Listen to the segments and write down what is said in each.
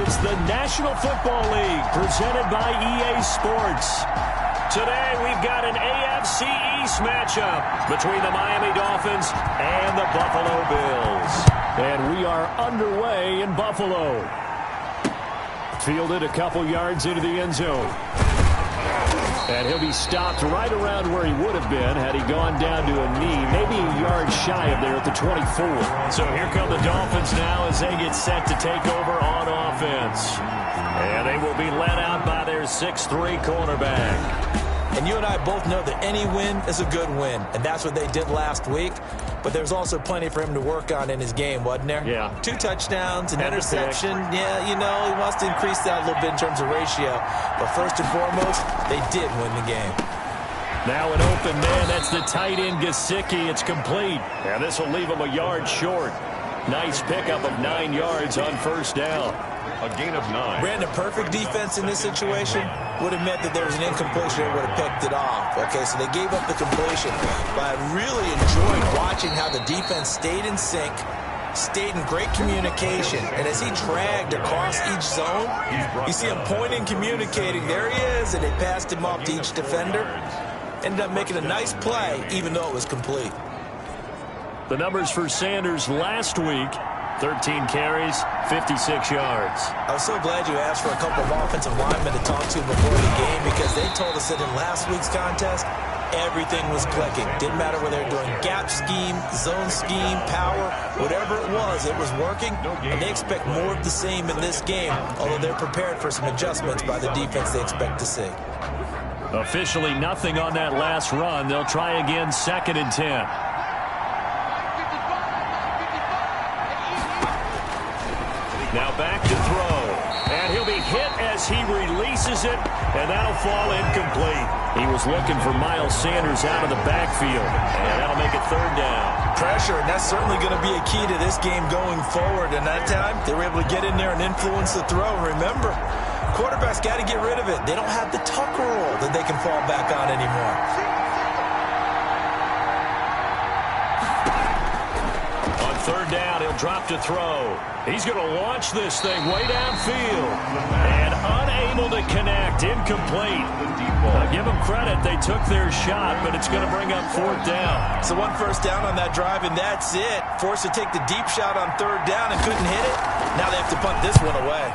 It's the National Football League presented by EA Sports. Today we've got an AFC East matchup between the Miami Dolphins and the Buffalo Bills. And we are underway in Buffalo. Fielded a couple yards into the end zone. And he'll be stopped right around where he would have been had he gone down to a knee, maybe a yard shy of there at the 24. So here come the Dolphins now as they get set to take over on offense. And they will be led out by their 6'3" cornerback. And you and I both know that any win is a good win, and that's what they did last week. But there's also plenty for him to work on in his game, wasn't there? Yeah. 2 touchdowns, an interception. Yeah, you know, he wants to increase that a little bit in terms of ratio. But first and foremost, they did win the game. Now an open man. That's the tight end, Gesicki. It's complete. And this will leave him a yard short. Nice pickup of 9 yards on first down. A gain of 9. Brandon, perfect defense in this situation would have meant that there was an incompletion and would have picked it off. Okay, so they gave up the completion. But I really enjoyed watching how the defense stayed in sync, stayed in great communication. And as he dragged across each zone, you see him pointing, communicating. There he is, and they passed him off to each defender. Ended up making a nice play, even though it was complete. The numbers for Sanders last week: 13 carries, 56 yards. I was so glad you asked for a couple of offensive linemen to talk to before the game, because they told us that in last week's contest, everything was clicking. Didn't matter whether they were doing gap scheme, zone scheme, power, whatever it was working, and they expect more of the same in this game, although they're prepared for some adjustments by the defense they expect to see. Officially nothing on that last run. They'll try again, 2nd and 10. Now back to throw. And he'll be hit as he releases it, and that'll fall incomplete. He was looking for Miles Sanders out of the backfield, and that'll make it 3rd down. Pressure, and that's certainly going to be a key to this game going forward. And that time, they were able to get in there and influence the throw. Remember, quarterbacks got to get rid of it. They don't have the tucker roll that they can fall back on anymore. On 3rd down, he'll drop to throw. He's going to launch this thing way downfield. And unable to connect. Incomplete. Give them credit. They took their shot, but it's going to bring up 4th down. So 1 first down on that drive, and that's it. Forced to take the deep shot on 3rd down and couldn't hit it. Now they have to punt this one away.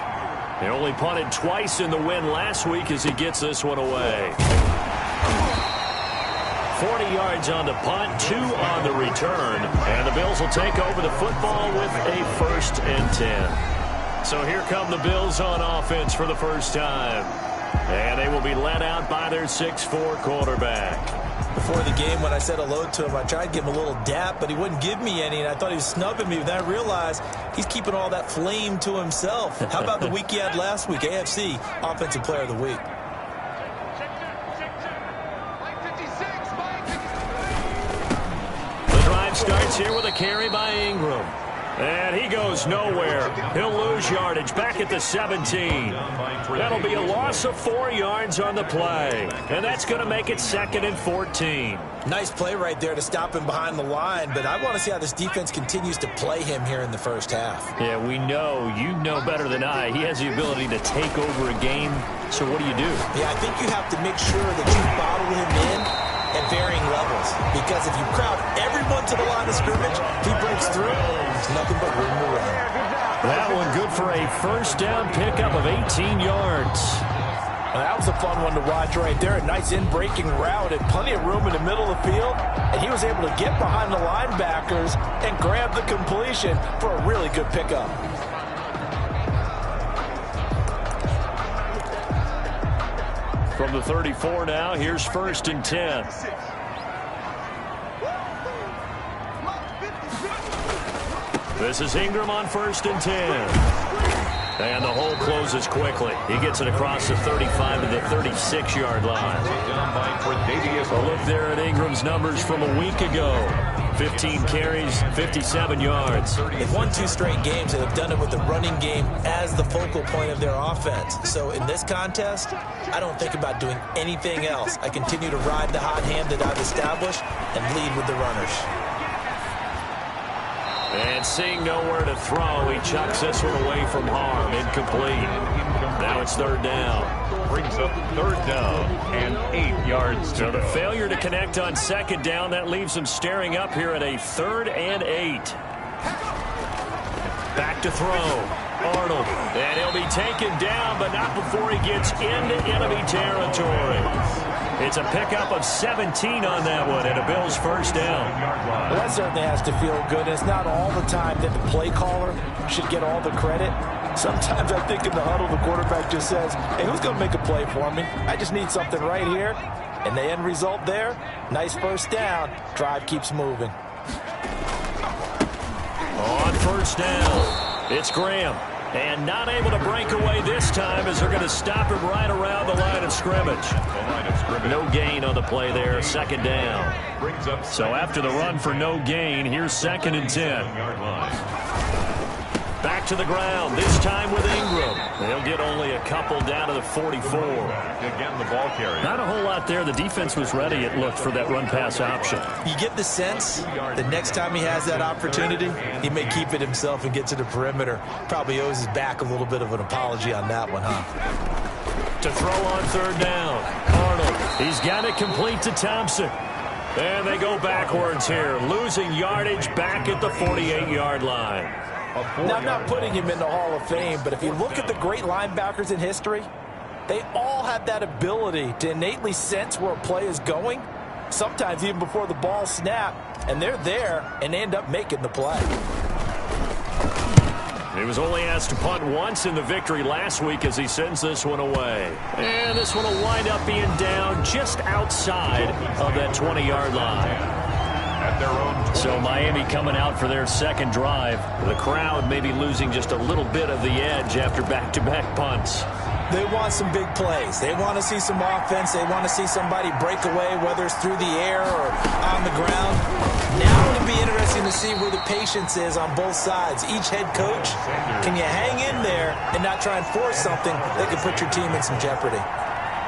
They only punted twice in the win last week as he gets this one away. 40 yards on the punt, 2 on the return. And the Bills will take over the football with a 1st and 10. So here come the Bills on offense for the first time. And they will be led out by their 6'4" quarterback. Before the game, when I said hello to him, I tried to give him a little dap, but he wouldn't give me any, and I thought he was snubbing me. But then I realized he's keeping all that flame to himself. How about the week he had last week? AFC Offensive Player of the Week. The drive starts here with a carry by Ingram. And he goes nowhere. He'll lose yardage back at the 17. That'll be a loss of 4 yards on the play. And that's going to make it 2nd and 14. Nice play right there to stop him behind the line, but I want to see how this defense continues to play him here in the first half. Yeah, we know. You know better than I. He has the ability to take over a game. So what do you do? Yeah, I think you have to make sure that you bottle him in at varying levels, because if you crowd everyone to the line of scrimmage, if he breaks through, there's nothing but room to run. That one good for a first down pickup of 18 yards. Well, that was a fun one to watch right there. A nice in-breaking route and plenty of room in the middle of the field, and he was able to get behind the linebackers and grab the completion for a really good pickup. From the 34 now, here's 1st and 10. This is Ingram on 1st and 10. And the hole closes quickly. He gets it across the 35 to the 36-yard line. A look there at Ingram's numbers from a week ago. 15 carries, 57 yards. They've won 2 straight games, and have done it with the running game as the focal point of their offense. So in this contest, I don't think about doing anything else. I continue to ride the hot hand that I've established and lead with the runners. And seeing nowhere to throw, he chucks this one away from harm. Incomplete. Now it's third down. Brings up third down and 8 yards to So the go. failure to connect on second down, that leaves him staring up here at a 3rd and 8. Back to throw. Arnold. And he'll be taken down, but not before he gets into enemy territory. It's a pickup of 17 on that one, and a Bills first down. Well, that certainly has to feel good. It's not all the time that the play caller should get all the credit. Sometimes I think in the huddle, the quarterback just says, hey, who's going to make a play for me? I just need something right here. And the end result there, nice first down. Drive keeps moving. On first down, it's Graham. And not able to break away this time as they're going to stop him right around the line of scrimmage. No gain on the play there, second down. So after the run for no gain, here's 2nd and 10. Back to the ground, this time with Ingram. They'll get only a couple down to the 44. Again, the ball carrier. Not a whole lot there. The defense was ready, it looked, for that run-pass option. You get the sense that next time he has that opportunity, he may keep it himself and get to the perimeter. Probably owes his back a little bit of an apology on that one, huh? To throw on third down, Arnold. He's got it complete to Thompson. And they go backwards here, losing yardage back at the 48-yard line. Now, I'm not putting him in the Hall of Fame, but if you look at the great linebackers in history, they all have that ability to innately sense where a play is going, sometimes even before the ball snapped, and they're there and they end up making the play. He was only asked to punt once in the victory last week as he sends this one away. And this one will wind up being down just outside of that 20-yard line. At their own. So Miami coming out for their second drive. The crowd maybe losing just a little bit of the edge after back-to-back punts. They want some big plays. They want to see some offense. They want to see somebody break away, whether it's through the air or on the ground. Now it'll be interesting to see where the patience is on both sides. Each head coach, can you hang in there and not try and force something that could put your team in some jeopardy?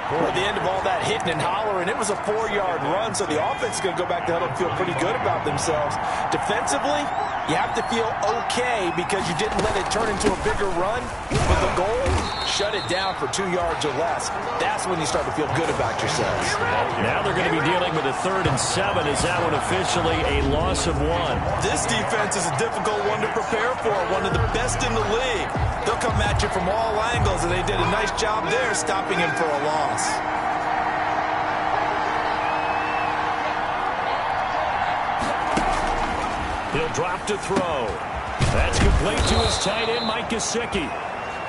At the end of all that hitting and hollering, it was a 4-yard run, so the offense is going to go back to huddle and feel pretty good about themselves. Defensively, you have to feel okay because you didn't let it turn into a bigger run. But the goal, shut it down for 2 yards or less. That's when you start to feel good about yourselves. Now they're going to be dealing with a 3rd and 7. Is that one officially a loss of 1? This defense is a difficult one to prepare for, one of the best in the league. They'll come at you from all angles, and they did a nice job there stopping him for a loss. He'll drop to throw. That's complete to his tight end, Mike Gesicki.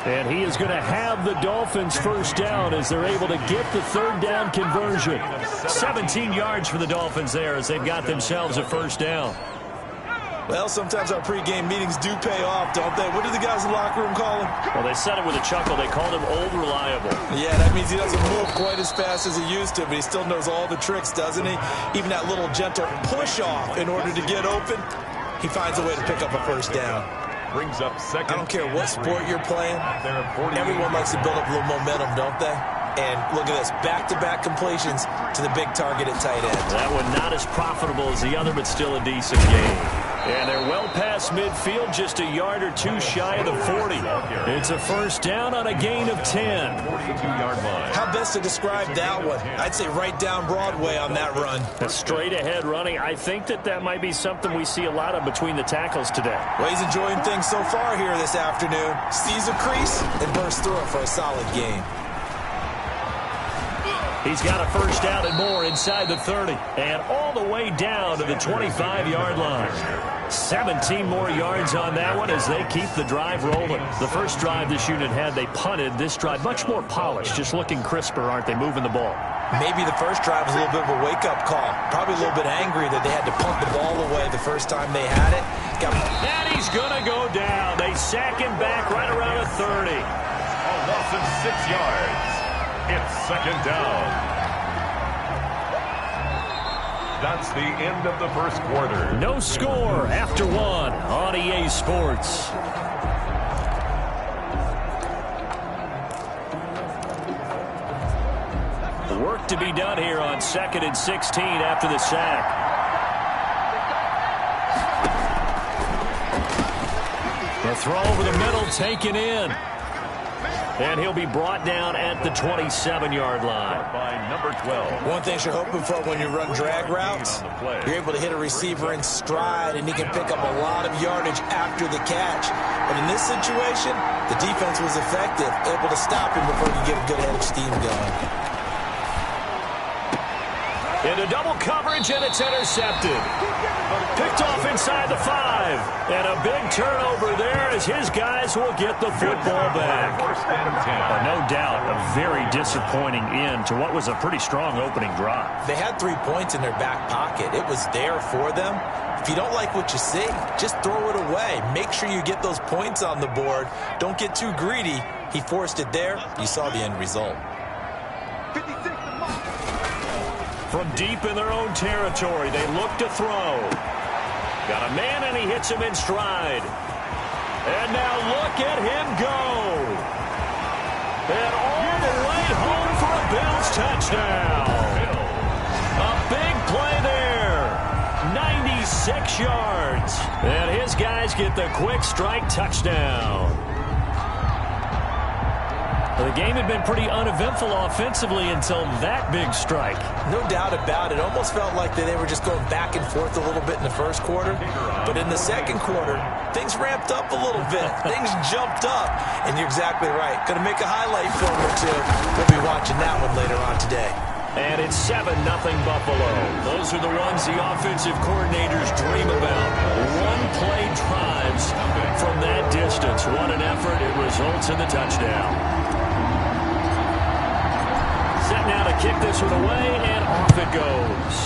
And he is going to have the Dolphins first down as they're able to get the 3rd down conversion. 17 yards for the Dolphins there as they've got themselves a first down. Well, sometimes our pregame meetings do pay off, don't they? What do the guys in the locker room call him? Well, they said it with a chuckle. They called him Old Reliable. Yeah, that means he doesn't move quite as fast as he used to, but he still knows all the tricks, doesn't he? Even that little gentle push-off in order to get open, he finds a way to pick up a first down. Brings up second. I don't care what sport you're playing. Everyone likes to build up a little momentum, don't they? And look at this, back-to-back completions to the big target at tight end. That one not as profitable as the other, but still a decent game. And they're well past midfield, just a yard or two shy of the 40. It's a first down on a gain of 10. 42-yard line. How best to describe that one? I'd say right down Broadway on that run. A straight-ahead running. I think that might be something we see a lot of between the tackles today. Well, he's enjoying things so far here this afternoon. Sees a crease and bursts through it for a solid game. He's got a first down and more inside the 30. And all the way down to the 25-yard line. 17 more yards on that one as they keep the drive rolling. The first drive this unit had, they punted. This drive, much more polished, just looking crisper, aren't they, moving the ball? Maybe the first drive was a little bit of a wake-up call. Probably a little bit angry that they had to punt the ball away the first time they had it. And he's going to go down. They sack him back right around a 30. A loss of 6 yards. It's second down. That's the end of the first quarter. No score after 1 on EA Sports. Work to be done here on 2nd and 16 after the sack. throw over the middle taken in. And he'll be brought down at the 27-yard line. By number 12. One thing you're hoping for when you run drag routes, you're able to hit a receiver in stride, and he can pick up a lot of yardage after the catch. But in this situation, the defense was effective, able to stop him before he could get a good head of steam going. Into double coverage, and it's intercepted. Picked off inside the 5. And a big turnover there as his guys will get the football back. First and 10. No doubt, a very disappointing end to what was a pretty strong opening drive. They had 3 points in their back pocket. It was there for them. If you don't like what you see, just throw it away. Make sure you get those points on the board. Don't get too greedy. He forced it there. You saw the end result. From deep in their own territory, they look to throw. Got a man, and he hits him in stride. And now look at him go. And all the way home for a Bills touchdown. A big play there. 96 yards. And his guys get the quick strike touchdown. The game had been pretty uneventful offensively until that big strike. No doubt about it. Almost felt like they were just going back and forth a little bit in the first quarter. But in the second quarter, things ramped up a little bit. Things jumped up. And you're exactly right. Going to make a highlight film or two. We'll be watching that one later on today. And it's 7-0 Buffalo. Those are the ones the offensive coordinators dream about. One-play drives from that distance. What an effort. It results in the touchdown. Set now to kick this one away, and off it goes.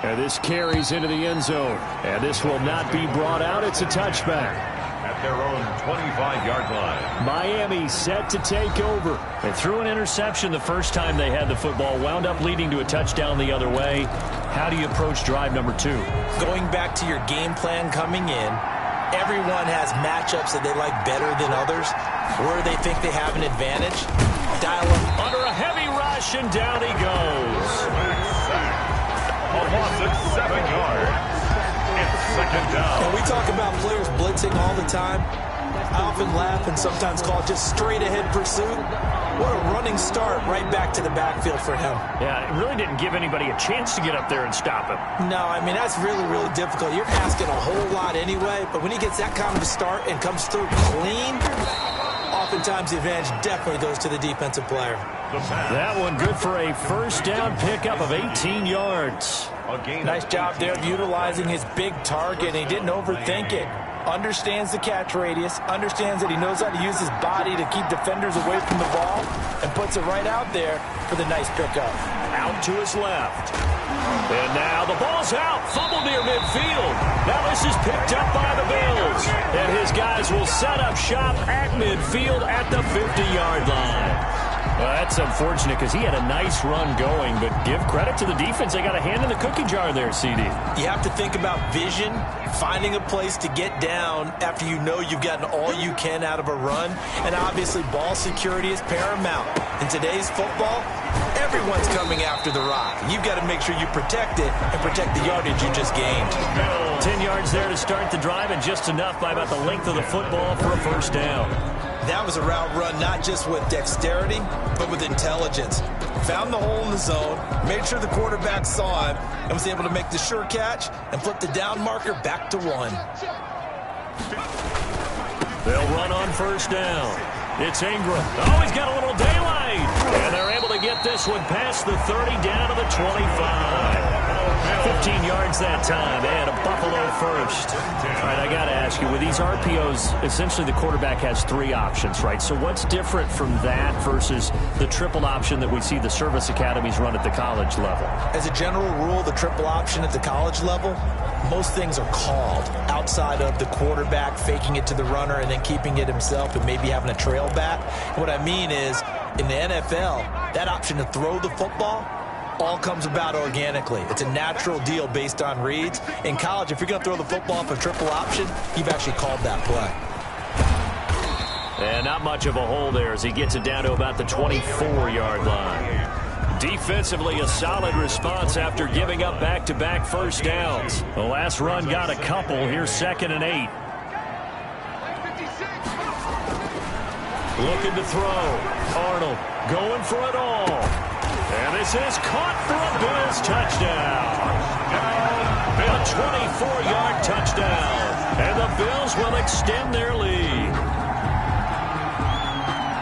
And this carries into the end zone. And this will not be brought out. It's a touchback. At their own 25-yard line. Miami set to take over. They threw an interception the first time they had the football, wound up leading to a touchdown the other way. How do you approach drive number 2? Going back to your game plan coming in, everyone has matchups that they like better than others, where they think they have an advantage. Dial up under a heavy rush, and down he goes. A loss of 7 yards. It's second down. And we talk about players blitzing all the time. I often laugh and sometimes call it just straight-ahead pursuit. What a running start right back to the backfield for him. Yeah, it really didn't give anybody a chance to get up there and stop him. No, I mean, that's really, really difficult. You're asking a whole lot anyway, but when he gets that kind of a start and comes through clean, oftentimes the advantage definitely goes to the defensive player. That one good for a first down pickup of 18 yards. Nice job there of utilizing his big target, and he didn't overthink it. Understands the catch radius, understands that he knows how to use his body to keep defenders away from the ball, and puts it right out there for the nice pickup. Out to his left. And now the ball's out. Fumble near midfield. Now this is picked up by the Bills. And his guys will set up shop at midfield at the 50-yard line. Well, that's unfortunate because he had a nice run going, but give credit to the defense. They got a hand in the cookie jar there, CD. You have to think about vision, finding a place to get down after you know you've gotten all you can out of a run, and obviously ball security is paramount. In today's football, everyone's coming after the rock. You've got to make sure you protect it and protect the yardage you just gained. 10 yards there to start the drive, and just enough by about the length of the football for a first down. That was a route run not just with dexterity, but with intelligence. Found the hole in the zone, made sure the quarterback saw him, and was able to make the sure catch and flip the down marker back to 1. They'll run on first down. It's Ingram. Oh, he's got a little daylight. And they're able to get this one past the 30 down to the 25. 15 yards that time, and a Buffalo first. All right, I got to ask you, with these RPOs, essentially the quarterback has 3 options, right? So what's different from that versus the triple option that we see the service academies run at the college level? As a general rule, the triple option at the college level, most things are called outside of the quarterback faking it to the runner and then keeping it himself and maybe having a trail back. What I mean is, in the NFL, that option to throw the football all comes about organically. It's a natural deal based on reads. In college, if you're going to throw the football for triple option, you've actually called that play. And not much of a hole there as he gets it down to about the 24-yard line. Defensively, a solid response after giving up back-to-back first downs. The last run got a couple. Here's 2nd and 8. Looking to throw. Arnold going for it all. And this is caught for a Bills touchdown. A 24-yard touchdown. And the Bills will extend their lead.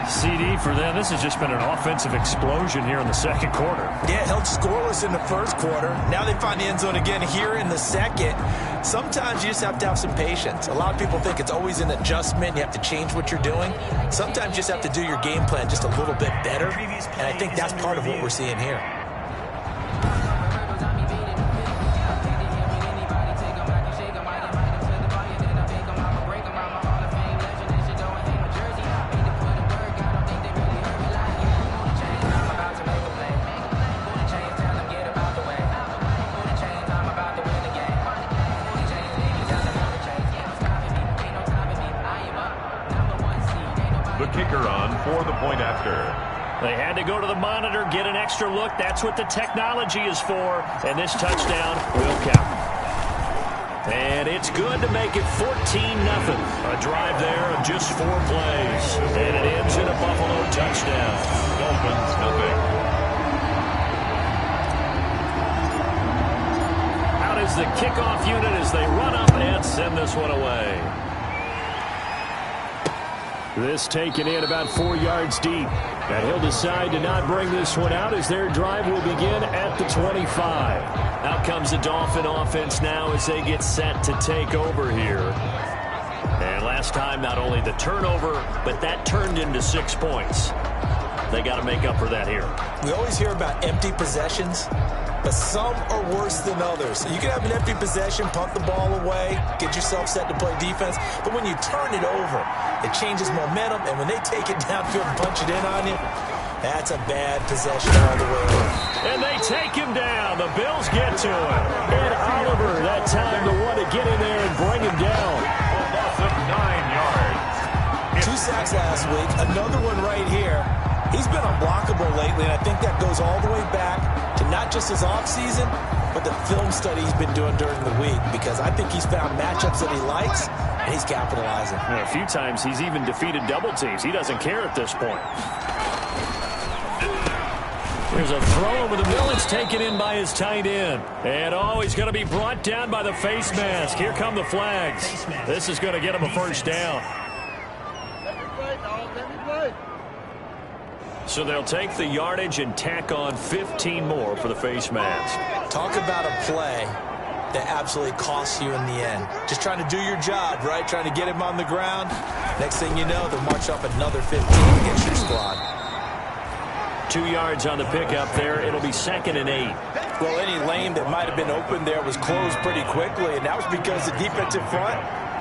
CD for them. This has just been an offensive explosion here in the second quarter. Yeah, held scoreless in the first quarter. Now they find the end zone again here in the second. Sometimes you just have to have some patience. A lot of people think it's always an adjustment. You have to change what you're doing. Sometimes you just have to do your game plan just a little bit better. And I think that's part of what we're seeing here. Kicker on for the point after. They had to go to the monitor, get an extra look. That's what the technology is for. And this touchdown will count. And it's good to make it 14-0. A drive there of just 4 plays. And it ends in a Buffalo touchdown. Dolphins nothing. Out is the kickoff unit as they run up and send this one away. This taken in about 4 yards deep. And he'll decide to not bring this one out as their drive will begin at the 25. Out comes the Dolphin offense now as they get set to take over here. And last time, not only the turnover, but that turned into 6 points. They got to make up for that here. We always hear about empty possessions, but some are worse than others. You can have an empty possession, punt the ball away, get yourself set to play defense, but when you turn it over, it changes momentum, and when they take it downfield and punch it in on you, that's a bad possession all the way over. And they take him down. The Bills get to him. And Oliver, that time the one to get in there and bring him down. A loss of 9 yards. 2 sacks last week, another one right here. He's been unblockable lately, and I think that goes all the way back to not just his offseason, but the film study he's been doing during the week, because I think he's found matchups that he likes, and he's capitalizing. And a few times he's even defeated double teams. He doesn't care at this point. There's a throw over the middle. It's taken in by his tight end. And, he's going to be brought down by the face mask. Here come the flags. This is going to get him a first down. So they'll take the yardage and tack on 15 more for the face mask. Talk about a play that absolutely costs you in the end. Just trying to do your job, right? Trying to get him on the ground. Next thing you know, they'll march up another 15 against your squad. 2 yards on the pickup there. It'll be 2nd and 8. Well, any lane that might have been open there was closed pretty quickly, and that was because the defensive front,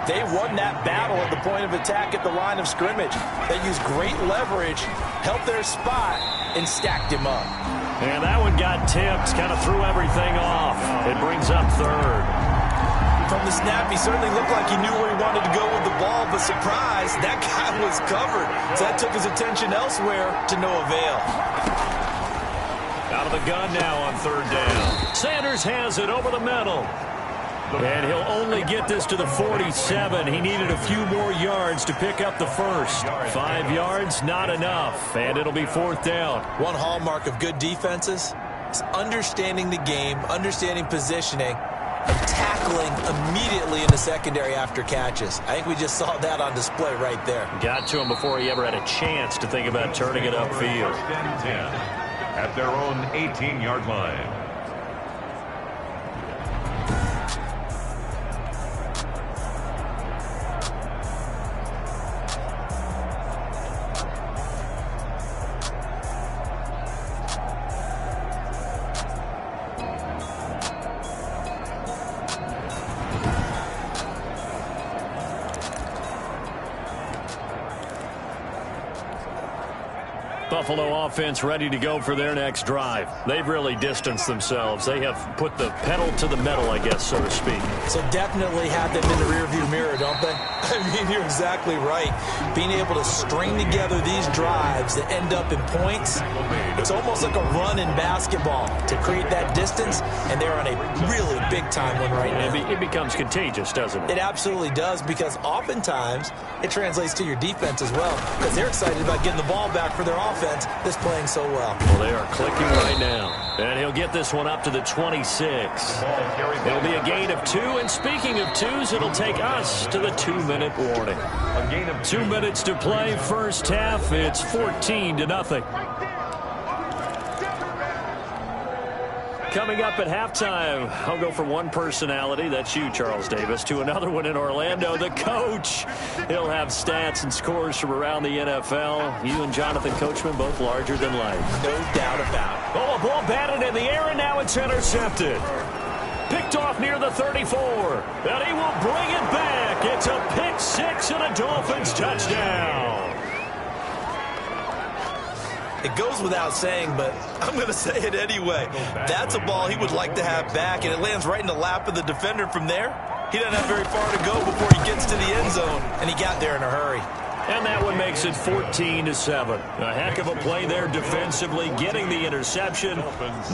they won that battle at the point of attack at the line of scrimmage. They used great leverage, helped their spot, and stacked him up. And that one got tipped, kind of threw everything off. It brings up 3rd. From the snap, he certainly looked like he knew where he wanted to go with the ball, but surprise, that guy was covered. So that took his attention elsewhere to no avail. Out of the gun now on 3rd down. Sanders has it over the middle. And he'll only get this to the 47. He needed a few more yards to pick up the first. 5 yards, not enough. And it'll be 4th down. One hallmark of good defenses is understanding the game, understanding positioning, and tackling immediately in the secondary after catches. I think we just saw that on display right there. Got to him before he ever had a chance to think about turning it upfield. 10 at their own 18-yard line. Buffalo offense ready to go for their next drive. They've really distanced themselves. They have put the pedal to the metal, I guess, so to speak. So definitely have them in the rearview mirror, don't they? I mean, you're exactly right. Being able to string together these drives that end up in points, it's almost like a run in basketball to create that distance, and they're on a really big-time one right now. It becomes contagious, doesn't it? It absolutely does, because oftentimes it translates to your defense as well, because they're excited about getting the ball back for their offense that's playing so well. Well, they are clicking right now. And he'll get this one up to the 26. It'll be a gain of 2. And speaking of twos, it'll take us to the 2-minute warning. 2 minutes to play, first half. It's 14-0. Coming up at halftime, I'll go from one personality, that's you, Charles Davis, to another one in Orlando, the coach. He'll have stats and scores from around the NFL. You and Jonathan Coachman both larger than life. No doubt about it. Oh, a ball batted in the air, and now it's intercepted. Picked off near the 34, and he will bring it back. It's a pick six and a Dolphins touchdown. It goes without saying, but I'm going to say it anyway. That's a ball he would like to have back, and it lands right in the lap of the defender from there. He doesn't have very far to go before he gets to the end zone, and he got there in a hurry. And that one makes it 14-7. A heck of a play there defensively, getting the interception,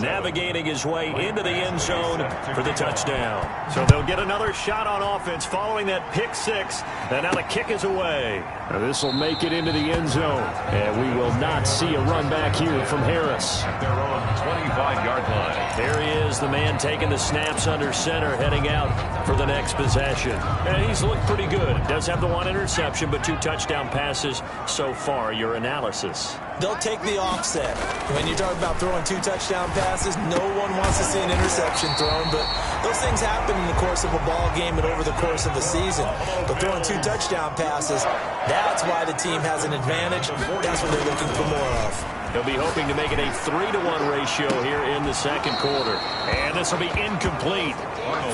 navigating his way into the end zone for the touchdown. So they'll get another shot on offense following that pick six, and now the kick is away. Now this will make it into the end zone, and we will not see a run back here from Harris. At their own 25-yard line. There he is, the man taking the snaps under center, heading out for the next possession. And he's looked pretty good. Does have the one interception, but 2 touchdown passes so far. Your analysis? They'll take the offset. When you talk about throwing 2 touchdown passes, no one wants to see an interception thrown, but those things happen in the course of a ball game and over the course of a season. But throwing 2 touchdown passes, that's why the team has an advantage. That's what they're looking for more of. He'll be hoping to make it a 3-to-1 ratio here in the second quarter. And this will be incomplete.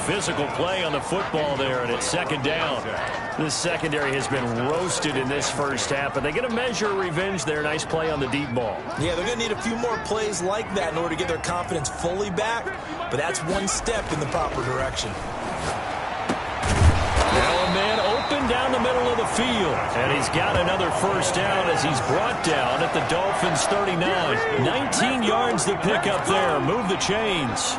Physical play on the football there, and it's second down. This secondary has been roasted in this first half, but they're going to measure revenge there. Nice play on the deep ball. Yeah, they're going to need a few more plays like that in order to get their confidence fully back, but that's one step in the proper direction. Now a man open down the middle of the field. And he's got another first down as he's brought down at the Dolphins' 39. 19 yards to pick up there. Move the chains.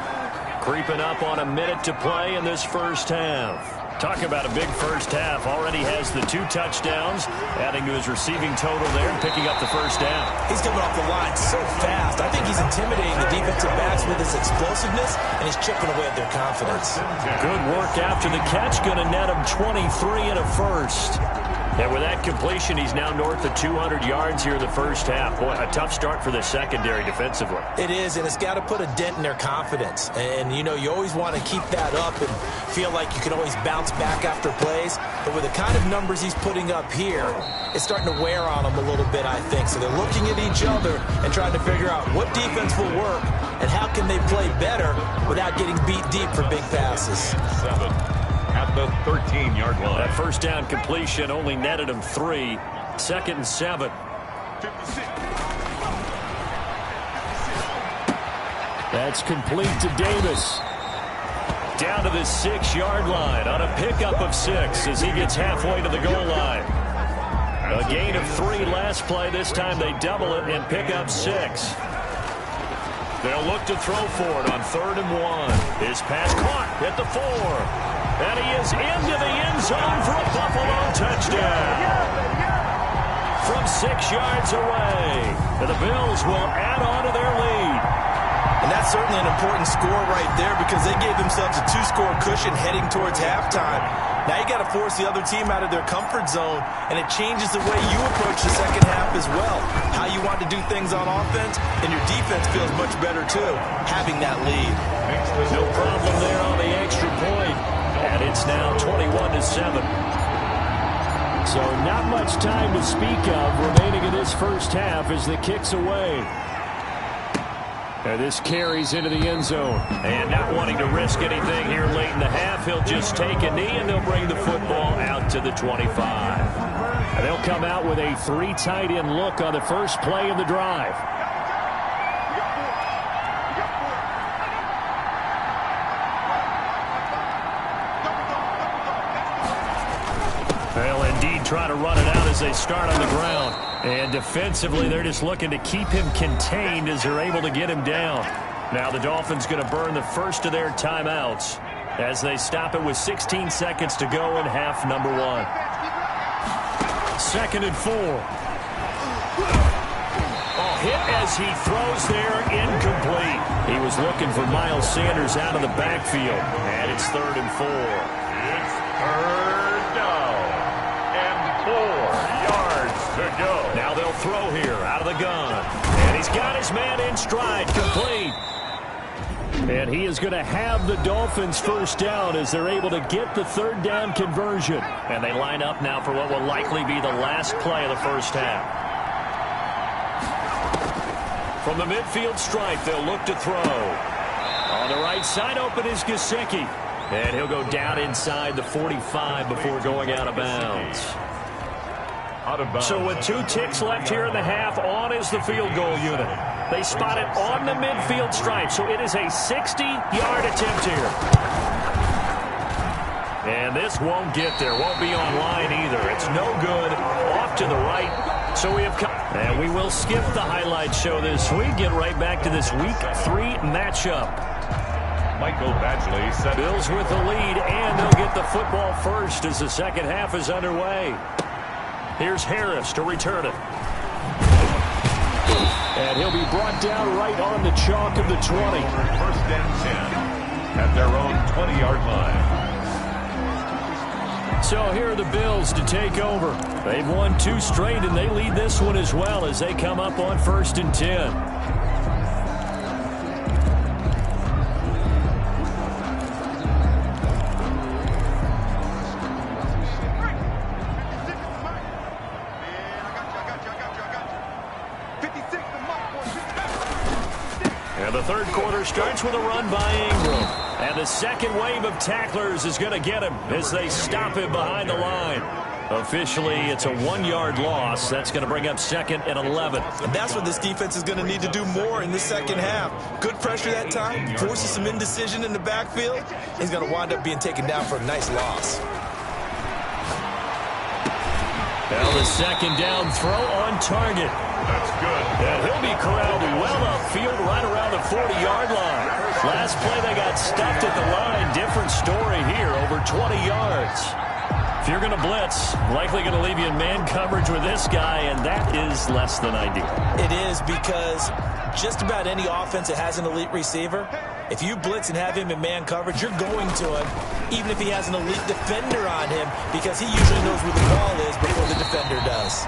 Creeping up on a minute to play in this first half. Talk about a big first half. Already has the 2 touchdowns, adding to his receiving total there and picking up the first down. He's coming off the line so fast. I think he's intimidating the defensive backs with his explosiveness, and he's chipping away at their confidence. Good work after the catch. Going to net him 23 and a first. And with that completion, he's now north of 200 yards here in the first half. Boy, a tough start for the secondary defensively. It is, and it's got to put a dent in their confidence. And, you know, you always want to keep that up and feel like you can always bounce back after plays. But with the kind of numbers he's putting up here, it's starting to wear on them a little bit, I think. So they're looking at each other and trying to figure out what defense will work and how can they play better without getting beat deep for big passes. 7 at the 13-yard line. That first down completion only netted him 3. 2nd and 7. That's complete to Davis. Down to the 6-yard line on a pickup of 6 as he gets halfway to the goal line. A gain of 3 last play. This time they double it and pick up 6. They'll look to throw for it on 3rd and 1. His pass caught at the 4. And he is into the end zone for a Buffalo touchdown. From 6 yards away. And the Bills will add on to their lead. And that's certainly an important score right there because they gave themselves a 2-score cushion heading towards halftime. Now you got to force the other team out of their comfort zone, and it changes the way you approach the second half as well. How you want to do things on offense, and your defense feels much better too, having that lead. No problem there on the extra point. And it's now 21-7. So not much time to speak of remaining in this first half as the kick's away. And this carries into the end zone. And not wanting to risk anything here late in the half, he'll just take a knee and they'll bring the football out to the 25. And they'll come out with a 3 tight end look on the first play of the drive. They'll indeed try to run it out as they start on the ground. And defensively, they're just looking to keep him contained as they're able to get him down. Now the Dolphins going to burn the first of their timeouts as they stop it with 16 seconds to go in half number 1. 2nd and 4. Hit as he throws there, incomplete. He was looking for Miles Sanders out of the backfield. And it's 3rd and 4. It's 3rd down and 4 yards to go. Now they'll throw here out of the gun. And he's got his man in stride, complete. And he is going to have the Dolphins first down as they're able to get the 3rd down conversion. And they line up now for what will likely be the last play of the first half. From the midfield stripe, they'll look to throw. On the right side, open is Gesicki. And he'll go down inside the 45 before going out of bounds. So with 2 ticks left here in the half, on is the field goal unit. They spot it on the midfield stripe, so it is a 60-yard attempt here. And this won't get there, won't be online either. It's no good, off to the right. So we have come, and we will skip the highlight show this week, get right back to this Week 3 matchup. Michael Badgley set Bills with the lead, and they'll get the football first as the second half is underway. Here's Harris to return it. And he'll be brought down right on the chalk of the 20. 1st and 10 at their own 20-yard line. So here are the Bills to take over. They've won 2 straight, and they lead this one as well as they come up on 1st and 10. And the 3rd quarter starts with a run by Ingram. And the second wave of tacklers is going to get him as they stop him behind the line. Officially, it's a 1-yard loss. That's going to bring up 2nd and 11. And that's what this defense is going to need to do more in the second half. Good pressure that time, forces some indecision in the backfield. He's going to wind up being taken down for a nice loss. Now the 2nd down throw on target. That's good. And he'll be corralled well upfield right around the 40-yard line. Last play they got stuffed at the line. Different story here, over 20 yards. If you're going to blitz, likely going to leave you in man coverage with this guy, and that is less than ideal. It is, because just about any offense that has an elite receiver, if you blitz and have him in man coverage, you're going to him, even if he has an elite defender on him, because he usually knows where the ball is before the defender does.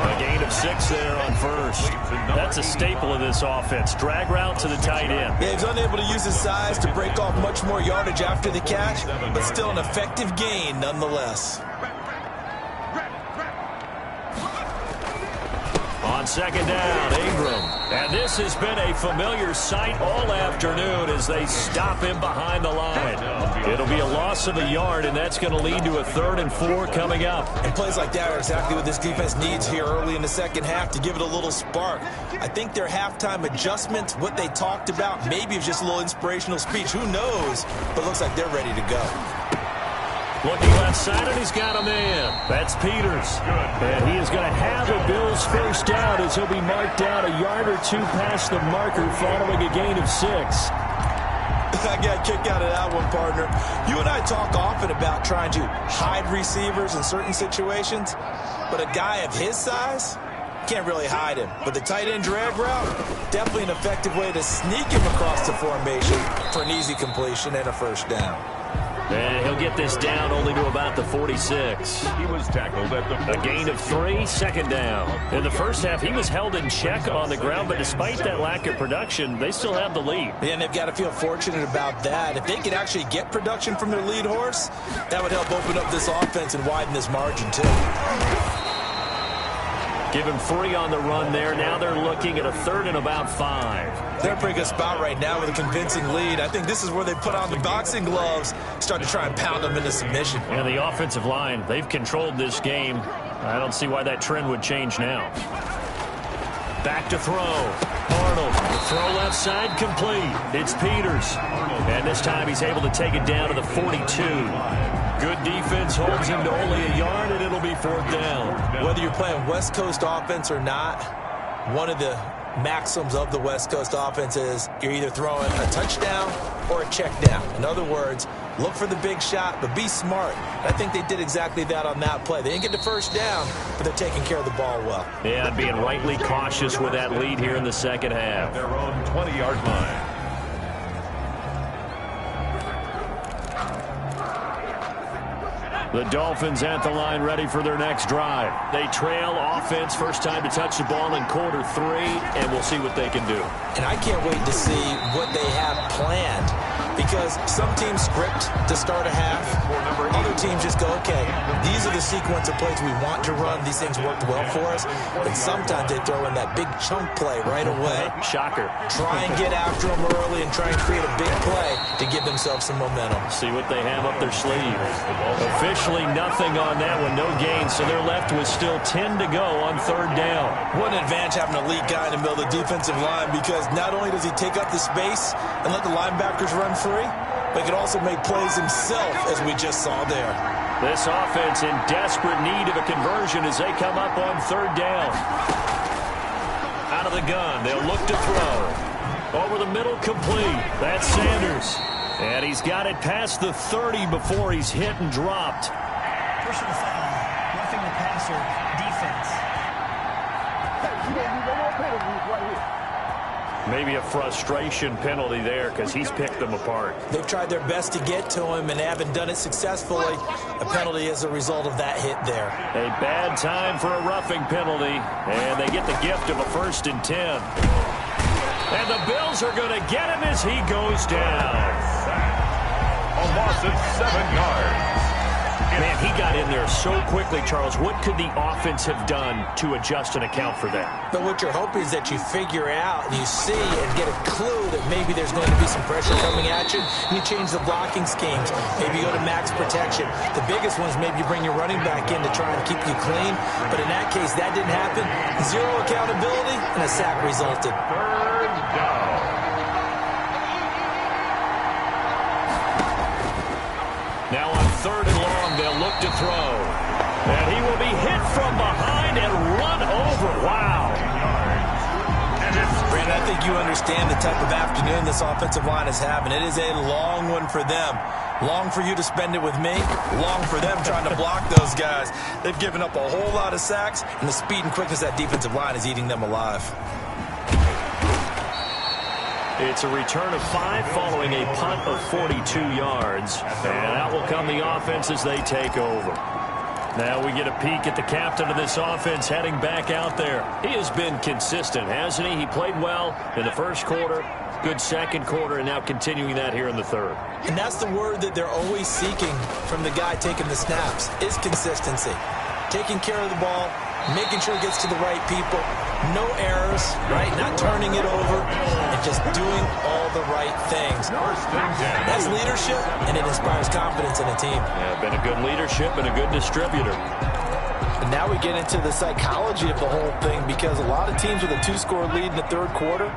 A gain of 6 there on 1st. That's a staple of this offense. Drag route to the tight end. Yeah, he's unable to use his size to break off much more yardage after the catch, but still an effective gain nonetheless. On 2nd down, Ingram. And this has been a familiar sight all afternoon as they stop him behind the line. It'll be a loss of a yard, and that's going to lead to a 3rd and 4 coming up. And plays like that are exactly what this defense needs here early in the second half to give it a little spark. I think their halftime adjustments, what they talked about, maybe it's just a little inspirational speech. Who knows? But it looks like they're ready to go. Looking left side, and he's got a man. That's Peters. And he is going to have a Bills first down as he'll be marked down a yard or 2 past the marker following a gain of 6. I got a kick out of that one, partner. You and I talk often about trying to hide receivers in certain situations, but a guy of his size can't really hide him. But the tight end drag route, definitely an effective way to sneak him across the formation for an easy completion and a first down. And he'll get this down only to about the 46. He was tackled at the 46. A gain of 3, 2nd down. In the first half, he was held in check on the ground, but despite that lack of production, they still have the lead. Yeah, and they've got to feel fortunate about that. If they could actually get production from their lead horse, that would help open up this offense and widen this margin, too. Give him 3 on the run there. Now they're looking at a 3rd and about 5. They're in a pretty good spot right now with a convincing lead. I think this is where they put on the boxing gloves, start to try and pound them into submission. And the offensive line, they've controlled this game. I don't see why that trend would change now. Back to throw. Arnold, throw left side, complete. It's Peters. And this time he's able to take it down to the 42. Good defense holds him to only a yard, and it'll be 4th down. Whether you're playing West Coast offense or not, one of the maxims of the West Coast offense is you're either throwing a touchdown or a check down. In other words, look for the big shot, but be smart. I think they did exactly that on that play. They didn't get the first down, but they're taking care of the ball well. Yeah, and being rightly cautious with that lead here in the second half. Their own 20-yard line. The Dolphins at the line ready for their next drive. They trail offense, first time to touch the ball in quarter 3, and we'll see what they can do. And I can't wait to see what they have planned, because some teams script to start a half. Other teams just go, okay, these are the sequence of plays we want to run. These things worked well for us. And sometimes they throw in that big chunk play right away. Shocker. Try and get after them early and try and create a big play to give themselves some momentum. See what they have up their sleeve. Officially nothing on that one, no gain, so they're left with still 10 to go on 3rd down. What an advantage having an elite guy in the middle of the defensive line, because not only does he take up the space and let the linebackers run free, but he can also make plays himself, as we just saw there. This offense in desperate need of a conversion as they come up on 3rd down. Out of the gun, they'll look to throw. Over the middle, complete. That's Sanders. And he's got it past the 30 before he's hit and dropped. Personal foul, roughing the passer, defense. Maybe a frustration penalty there because he's picked them apart. They've tried their best to get to him and haven't done it successfully. A penalty as a result of that hit there. A bad time for a roughing penalty, and they get the gift of a 1st and 10. And the Bills are going to get him as he goes down. A loss of 7 yards. Man, he got in there so quickly, Charles. What could the offense have done to adjust and account for that? But what you're hoping is that you figure out and you see and get a clue that maybe there's going to be some pressure coming at you, and you change the blocking schemes. Maybe you go to max protection. The biggest one is maybe you bring your running back in to try and keep you clean. But in that case, that didn't happen. 0 accountability, and a sack resulted. 3rd down. Now on 3rd and long, they'll look to throw. And he will be hit from behind and run over. Wow. Brandon, I think you understand the type of afternoon this offensive line is having. It is a long one for them. Long for you to spend it with me. Long for them trying to block those guys. They've given up a whole lot of sacks, and the speed and quickness of that defensive line is eating them alive. It's a return of 5 following a punt of 42 yards. And out will come the offense as they take over. Now we get a peek at the captain of this offense heading back out there. He has been consistent, hasn't he? He played well in the 1st quarter, good 2nd quarter, and now continuing that here in the 3rd. And that's the word that they're always seeking from the guy taking the snaps, is consistency. Taking care of the ball, making sure it gets to the right people, no errors, right? Not turning it over, and just doing all the right things. That's leadership, and it inspires confidence in a team. Yeah, been a good leadership and a good distributor. And now we get into the psychology of the whole thing, because a lot of teams with a 2-score lead in the 3rd quarter,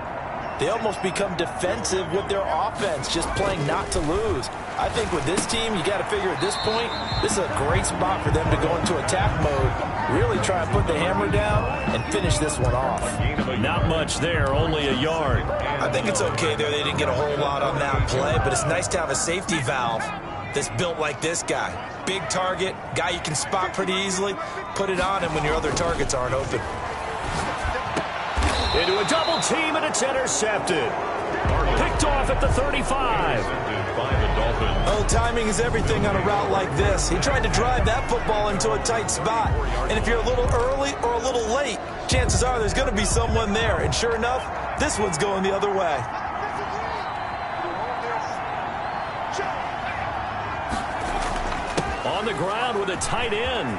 they almost become defensive with their offense, just playing not to lose. I think with this team, you got to figure at this point, this is a great spot for them to go into attack mode, really try and put the hammer down and finish this one off. Not much there, only a yard. I think it's okay there. They didn't get a whole lot on that play, but it's nice to have a safety valve that's built like this guy. Big target, guy you can spot pretty easily. Put it on him when your other targets aren't open. Into a double team, and it's intercepted. Picked off at the 35. Oh, timing is everything on a route like this. He tried to drive that football into a tight spot. And if you're a little early or a little late, chances are there's going to be someone there. And sure enough, this one's going the other way. On on the ground with a tight end.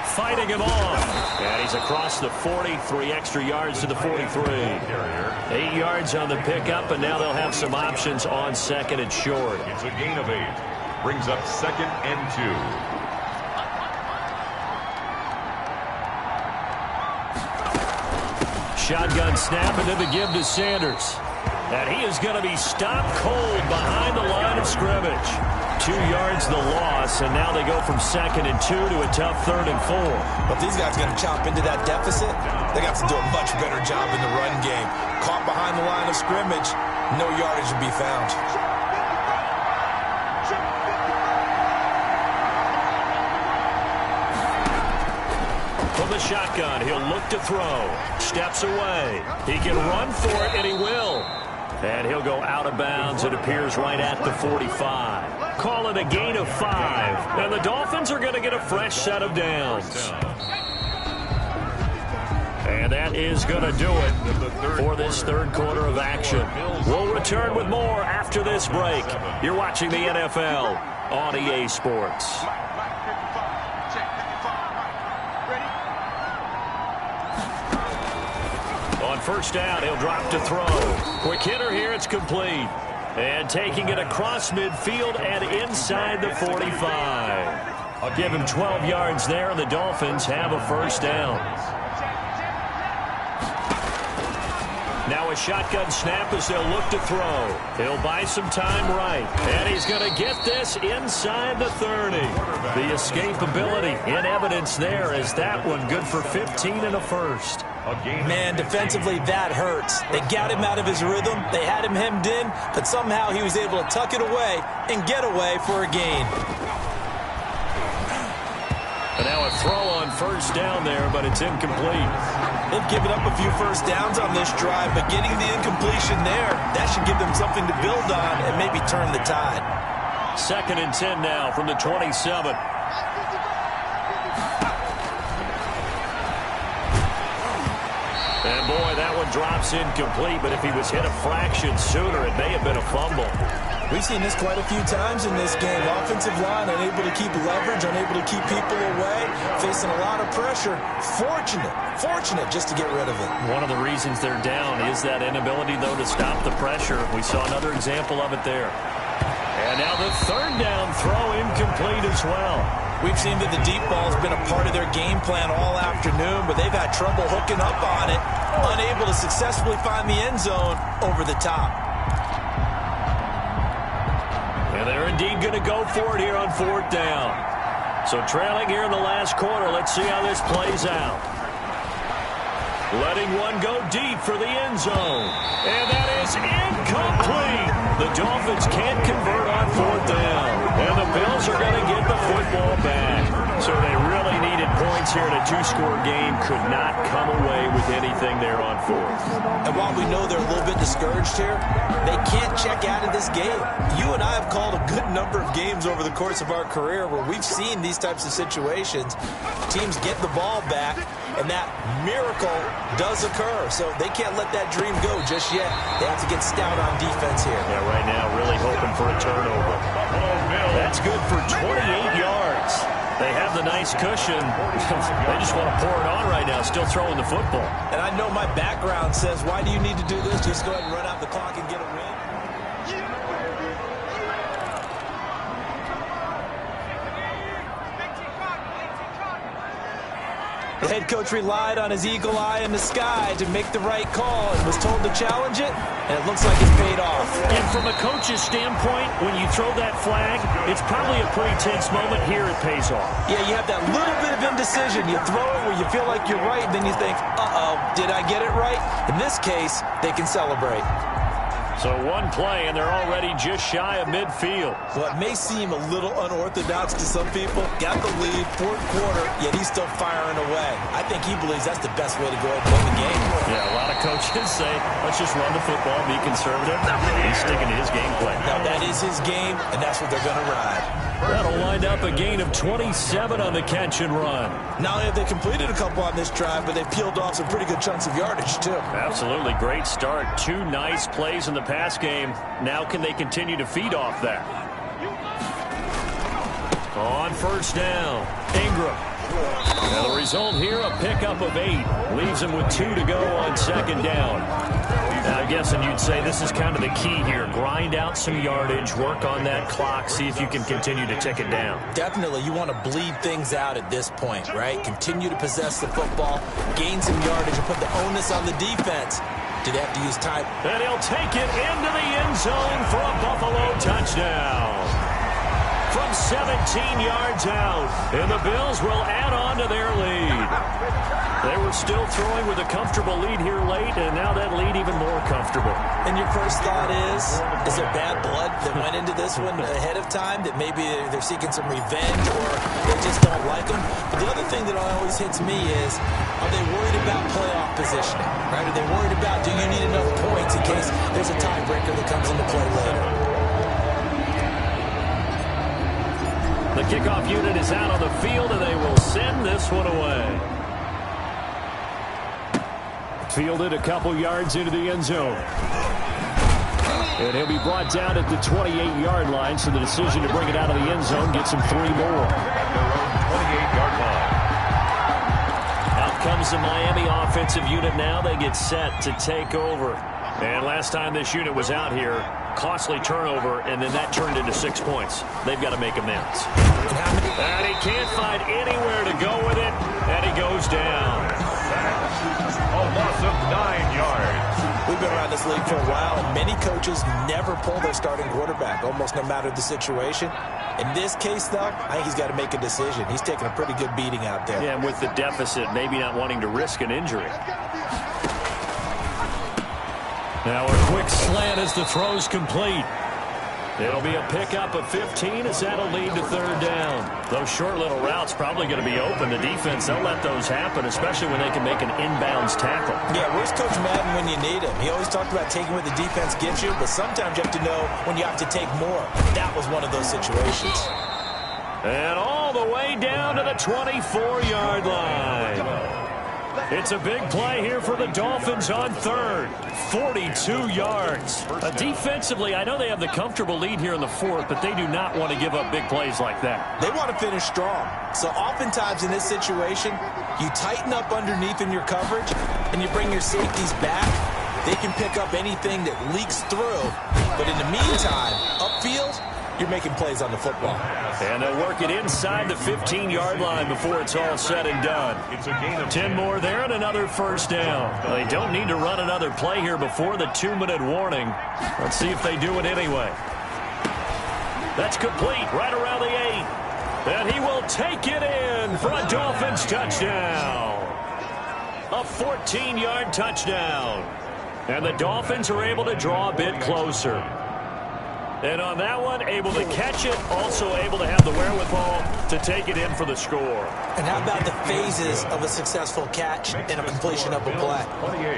Fighting him off. And he's across the 40, 3 extra yards to the 43. 8 yards on the pickup, and now they'll have some options on second and short. It's a gain of 8. Brings up 2nd and 2. Shotgun snap, and then the give to Sanders. And he is going to be stopped cold behind the line of scrimmage. 2 yards the loss, and now they go from 2nd and 2 to a tough 3rd and 4. But these guys are going to chop into that deficit. They got to do a much better job in the run game. Caught behind the line of scrimmage, no yardage to be found. From the shotgun, he'll look to throw. Steps away. He can run for it, and he will. And he'll go out of bounds. It appears right at the 45. Call it a gain of 5. And the Dolphins are going to get a fresh set of downs. And that is going to do it for this third quarter of action. We'll return with more after this break. You're watching the NFL on EA Sports. On first down, he'll drop to throw. Quick hitter here, it's complete. And taking it across midfield and inside the 45. Give him 12 yards there, and the Dolphins have a first down. Now a shotgun snap as they'll look to throw. He'll buy some time right. And he's going to get this inside the 30. The escapability in evidence there as that one good for 15 and a first. Man, defensively, that hurts. They got him out of his rhythm. They had him hemmed in, but somehow he was able to tuck it away and get away for a gain. And now a throw on first down there, but it's incomplete. They've given up a few first downs on this drive, but getting the incompletion there, that should give them something to build on and maybe turn the tide. 2nd and 10 now from the 27. And boy, that one drops incomplete, but if he was hit a fraction sooner, it may have been a fumble. We've seen this quite a few times in this game. Offensive line unable to keep leverage, unable to keep people away, facing a lot of pressure. Fortunate just to get rid of it. One of the reasons they're down is that inability, though, to stop the pressure. We saw another example of it there. And now the 3rd down throw incomplete as well. We've seen that the deep ball has been a part of their game plan all afternoon, but they've had trouble hooking up on it, unable to successfully find the end zone over the top. And they're indeed going to go for it here on 4th down. So trailing here in the last quarter, let's see how this plays out. Letting one go deep for the end zone. And that is incomplete. The Dolphins can't convert on 4th down. And the Bills are going to get the football back. So they really needed points here in a 2-score game. Could not come away with anything there on 4th. And while we know they're a little bit discouraged here, they can't check out of this game. You and I have called a good number of games over the course of our career where we've seen these types of situations. Teams get the ball back, and that miracle does occur. So they can't let that dream go just yet. They have to get stout on defense here. Yeah, right now really hoping for a turnover. That's good for 28 yards. They have the nice cushion. They just want to pour it on right now, still throwing the football. And I know my background says, why do you need to do this? Just go ahead and run out the clock and get a win. The head coach relied on his eagle eye in the sky to make the right call and was told to challenge it, and it looks like it's paid off. And from a coach's standpoint, when you throw that flag, it's probably a pretty tense moment. Here it pays off. Yeah, you have that little bit of indecision. You throw it where you feel like you're right, and then you think, uh-oh, did I get it right? In this case, they can celebrate. So one play, and they're already just shy of midfield. Well, it may seem a little unorthodox to some people. Got the lead, 4th quarter, yet he's still firing away. I think he believes that's the best way to go ahead and win the game. Yeah, a lot of coaches say, let's just run the football, be conservative. He's sticking to his game plan. Now, that is his game, and that's what they're going to ride. That'll wind up a gain of 27 on the catch and run. Not only have they completed a couple on this drive, but they've peeled off some pretty good chunks of yardage, too. Absolutely. Great start. 2 nice plays in the pass game. Now can they continue to feed off that? On first down, Ingram. Now the result here, a pickup of 8. Leaves him with 2 to go on second down. Now, I'm guessing you'd say this is kind of the key here. Grind out some yardage, work on that clock, see if you can continue to tick it down. Definitely, you want to bleed things out at this point, right? Continue to possess the football, gain some yardage, and put the onus on the defense. Do they have to use time? And he'll take it into the end zone for a Buffalo touchdown. From 17 yards out, and the Bills will add on to their lead. They were still throwing with a comfortable lead here late, and now that lead even more comfortable. And your first thought is there bad blood that went into this one ahead of time, that maybe they're seeking some revenge or they just don't like them? But the other thing that always hits me is, are they worried about playoff positioning? Right? Are they worried about, do you need enough points in case there's a tiebreaker that comes into play later? The kickoff unit is out on the field, and they will send this one away. Fielded a couple yards into the end zone. And he'll be brought down at the 28-yard line, so the decision to bring it out of the end zone gets him 3 more. 28-yard line. Out comes the Miami offensive unit now. They get set to take over. And last time this unit was out here, costly turnover, and then that turned into 6 points. They've got to make amends. And he can't find anywhere to go with it, and he goes down. A loss of 9 yards. We've been around this league for a while, and many coaches never pull their starting quarterback, almost no matter the situation. In this case, though, I think he's got to make a decision. He's taking a pretty good beating out there. Yeah, and with the deficit, maybe not wanting to risk an injury. Now a quick slant as the throw's complete. It'll be a pickup of 15 as that'll lead to third down. Those short little routes probably going to be open. The defense, they'll let those happen, especially when they can make an inbounds tackle. Yeah, where's Coach Madden when you need him? He always talked about taking what the defense gives you, but sometimes you have to know when you have to take more. That was one of those situations. And all the way down to the 24-yard line. It's a big play here for the Dolphins on third. 42 yards. Defensively, I know they have the comfortable lead here in the fourth, but they do not want to give up big plays like that. They want to finish strong. So oftentimes in this situation, you tighten up underneath in your coverage, and you bring your safeties back. They can pick up anything that leaks through. But in the meantime, upfield, you're making plays on the football. And they'll work it inside the 15-yard line before it's all said and done. It's a gain of 10 more there and another first down. Well, they don't need to run another play here before the 2-minute warning. Let's see if they do it anyway. That's complete right around the 8. And he will take it in for a Dolphins touchdown. A 14-yard touchdown. And the Dolphins are able to draw a bit closer. And on that one, able to catch it, also able to have the wherewithal to take it in for the score. And how about the phases of a successful catch and a completion of a play?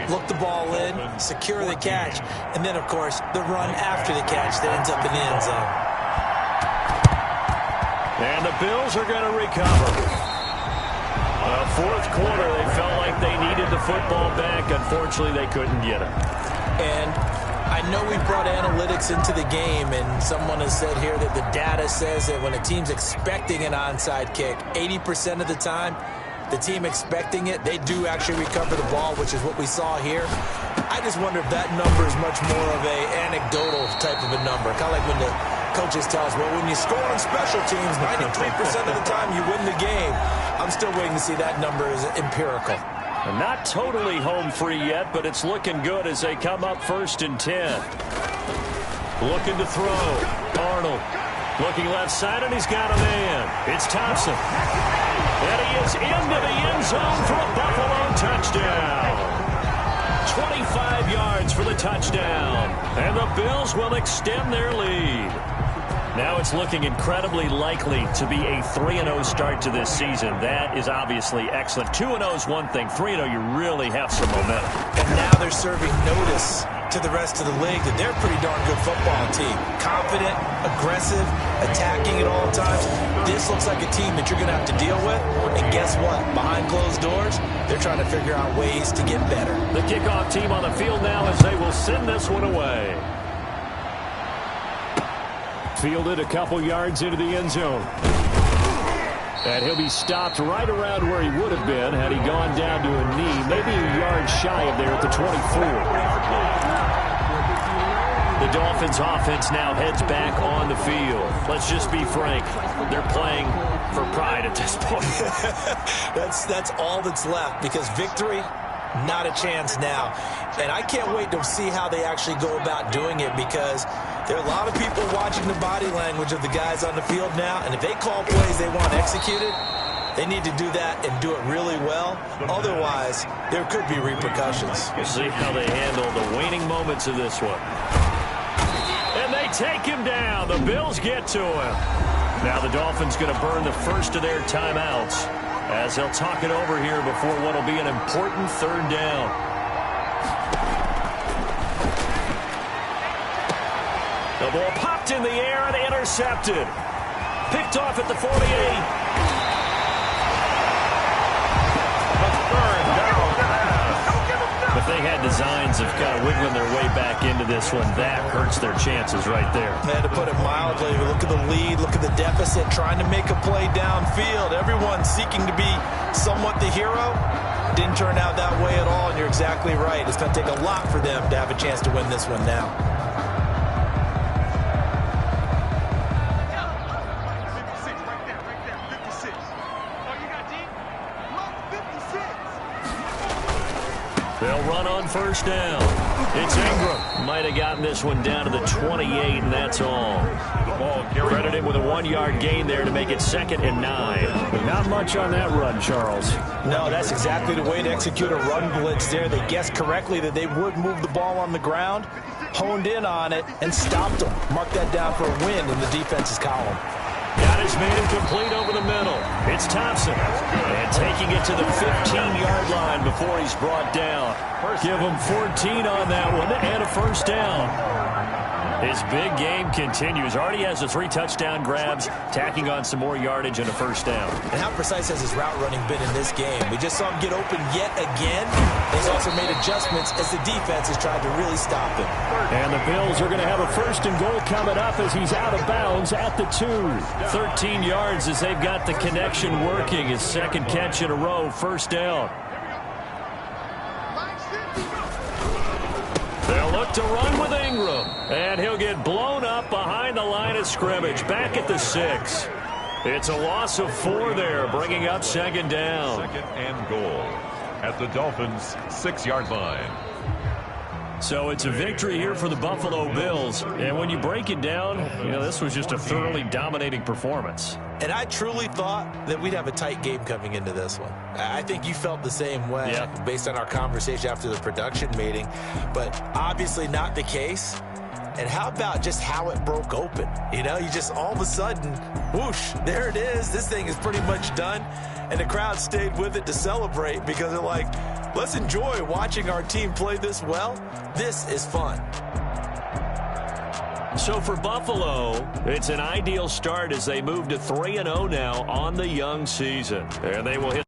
Look the ball in, secure the catch, and then, of course, the run after the catch that ends up in the end zone. And the Bills are going to recover. Fourth quarter, they felt like they needed the football back. Unfortunately, they couldn't get it. And I know we brought analytics into the game, and someone has said here that the data says that when a team's expecting an onside kick, 80% of the time, the team expecting it, they do actually recover the ball, which is what we saw here. I just wonder if that number is much more of a anecdotal type of a number, kind of like when the coaches tell us, well, when you score on special teams, 93% of the time you win the game. I'm still waiting to see that number is empirical. Not totally home free yet, but it's looking good as they come up 1st and 10. Looking to throw. Arnold looking left side, and he's got a man. It's Thompson. And he is into the end zone for a Buffalo touchdown. 25 yards for the touchdown. And the Bills will extend their lead. Now it's looking incredibly likely to be a 3-0 start to this season. That is obviously excellent. 2-0 is one thing. 3-0, you really have some momentum. And now they're serving notice to the rest of the league that they're a pretty darn good football team. Confident, aggressive, attacking at all times. This looks like a team that you're going to have to deal with. And guess what? Behind closed doors, they're trying to figure out ways to get better. The kickoff team on the field now as they will send this one away. Fielded a couple yards into the end zone. And he'll be stopped right around where he would have been had he gone down to a knee, maybe a yard shy of there at the 24. The Dolphins offense now heads back on the field. Let's just be frank. They're playing for pride at this point. That's all that's left, because victory, not a chance now. And I can't wait to see how they actually go about doing it, because there are a lot of people watching the body language of the guys on the field now, and if they call plays they want executed, they need to do that and do it really well. Otherwise, there could be repercussions. We'll see how they handle the waning moments of this one. And they take him down. The Bills get to him. Now the Dolphins going to burn the first of their timeouts as they'll talk it over here before what will be an important third down. The ball popped in the air and intercepted. Picked off at the 48. If they had designs of kind of wiggling their way back into this one, that hurts their chances right there. They had to put it mildly. Look at the lead. Look at the deficit. Trying to make a play downfield. Everyone seeking to be somewhat the hero. Didn't turn out that way at all, and you're exactly right. It's going to take a lot for them to have a chance to win this one now. They'll run on first down. It's Ingram. Might have gotten this one down to the 28, and that's all. Credit him with a 1-yard gain there to make it 2nd and 9. Not much on that run, Charles. No, that's exactly the way to execute a run blitz there. They guessed correctly that they would move the ball on the ground, honed in on it, and stopped them. Mark that down for a win in the defense's column. Got his man complete over the middle. It's Thompson. And taking it to the 15-yard line before he's brought down. Give him 14 on that one and a first down. His big game continues. Already has the 3 touchdown grabs, tacking on some more yardage and a first down. And how precise has his route running been in this game? We just saw him get open yet again. He's also made adjustments as the defense has tried to really stop him. And the Bills are going to have a 1st and goal coming up as he's out of bounds at the 2. 13 yards as they've got the connection working. His 2nd catch in a row, first down. They'll look to run with Ingram. And he'll get blown up behind the line of scrimmage. Back at the 6. It's a loss of 4 there, bringing up 2nd down. 2nd and goal at the Dolphins' 6-yard line. So it's a victory here for the Buffalo Bills. And when you break it down, this was just a thoroughly dominating performance. And I truly thought that we'd have a tight game coming into this one. I think you felt the same way based on our conversation after the production meeting, but obviously not the case. And how about just how it broke open? You just all of a sudden, whoosh, there it is. This thing is pretty much done. And the crowd stayed with it to celebrate because they're like, let's enjoy watching our team play this well. This is fun. So for Buffalo, it's an ideal start as they move to 3-0 now on the young season. And they will hit